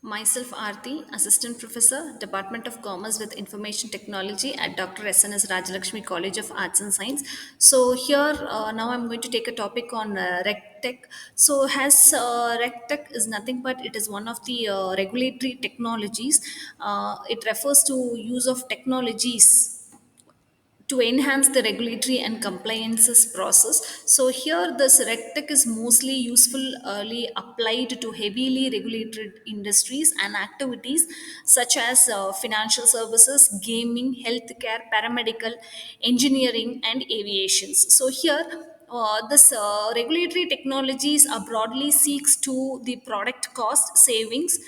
Myself, Aarti, Assistant Professor, Department of Commerce with Information Technology at Dr. SNS Rajalakshmi College of Arts and Science. So here, now I'm going to take a topic on RegTech. So has RegTech is nothing but it is one of the regulatory technologies. It refers to use of technologies to enhance the regulatory and compliances process. So here this RegTech is mostly usefully applied to heavily regulated industries and activities such as financial services, gaming, healthcare, paramedical, engineering, and aviations. So here this regulatory technologies are broadly seeks to the product cost savings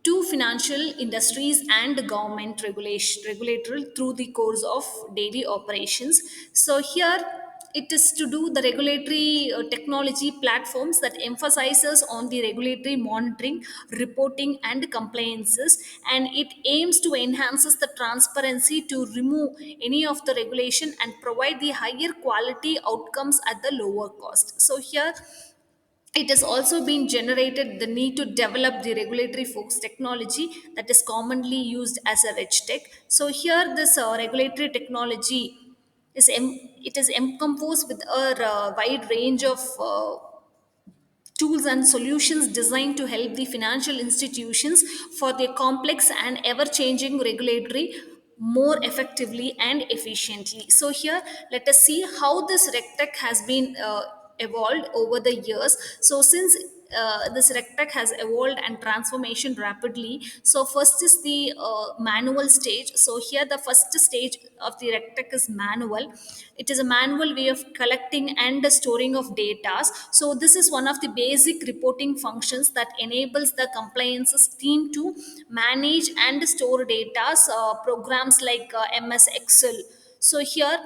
to financial industries and government regulation regulator through the course of daily operations. So here it is to do the regulatory technology platforms that emphasizes on the regulatory monitoring, reporting, and compliances, and it aims to enhances the transparency to remove any of the regulation and provide the higher quality outcomes at the lower cost. So here it has also been generated the need to develop the regulatory focused technology that is commonly used as a rich tech. So here this regulatory technology it is encompassed with a wide range of tools and solutions designed to help the financial institutions for their complex and ever changing regulatory more effectively and efficiently. So here let us see how this RegTech has been evolved over the years. So since this RegTech has evolved and transformation rapidly. So first is the manual stage. So here the first stage of the RegTech is manual. It is a manual way of collecting and storing of data. So this is one of the basic reporting functions that enables the compliances team to manage and store data. Programs like MS Excel. So here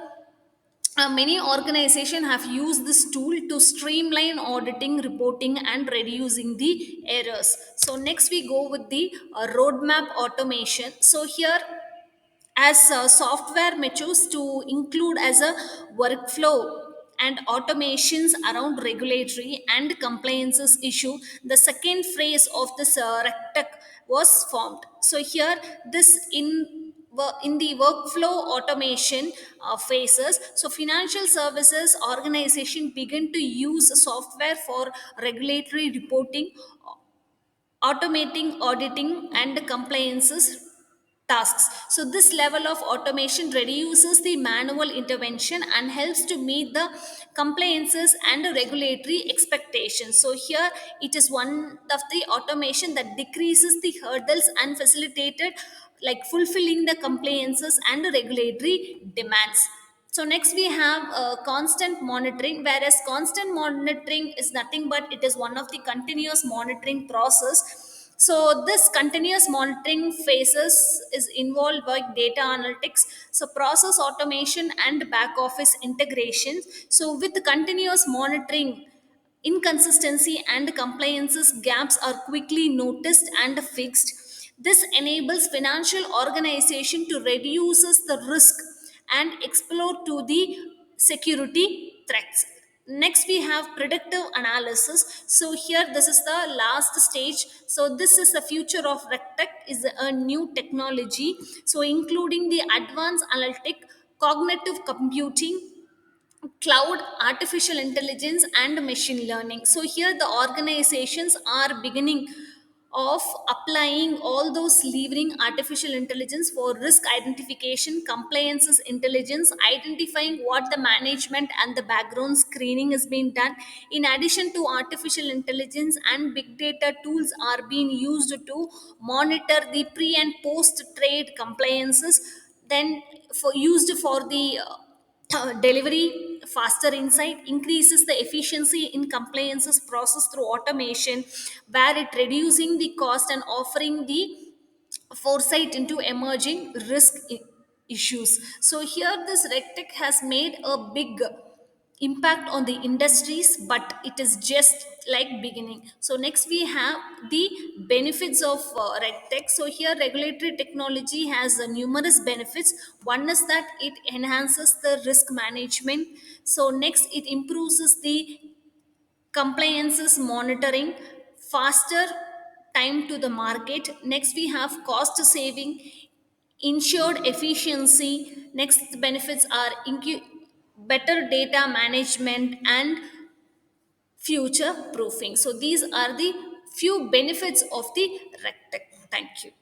many organizations have used this tool to streamline auditing, reporting, and reducing the errors. So next we go with the roadmap automation. So here as software matures to include as a workflow and automations around regulatory and compliances issue, the second phase of this RegTech was formed. So here this in the workflow automation phases, so financial services organization begin to use software for regulatory reporting, automating auditing and compliances tasks. So this level of automation reduces the manual intervention and helps to meet the compliances and regulatory expectations. So here it is one of the automation that decreases the hurdles and facilitated like fulfilling the compliances and regulatory demands. So next we have constant monitoring, whereas constant monitoring is nothing but it is one of the continuous monitoring process. So this continuous monitoring phases is involved by data analytics, so process automation and back office integration. So with the continuous monitoring, inconsistency and compliances gaps are quickly noticed and fixed. This enables financial organization to reduces the risk and explore to the security threats. Next we have predictive analysis. So here this is the last stage. So this is the future of RegTech is a new technology. So including the advanced analytic, cognitive computing, cloud, artificial intelligence, and machine learning. So here the organizations are beginning of applying all those leveraging artificial intelligence for risk identification, compliances intelligence, identifying what the management and the background screening is being done. In addition to artificial intelligence, and big data tools are being used to monitor the pre and post trade compliances, then for used for the delivery faster insight, increases the efficiency in compliances process through automation, where it reducing the cost and offering the foresight into emerging issues. So here this RegTech has made a big impact on the industries, but it is just like beginning. So next we have the benefits of RegTech. So here regulatory technology has numerous benefits. One is that it enhances the risk management. So next it improves the compliances monitoring, faster time to the market. Next, we have cost saving, ensured efficiency. Next benefits are better data management and future proofing. So these are the few benefits of the rectech. Thank you.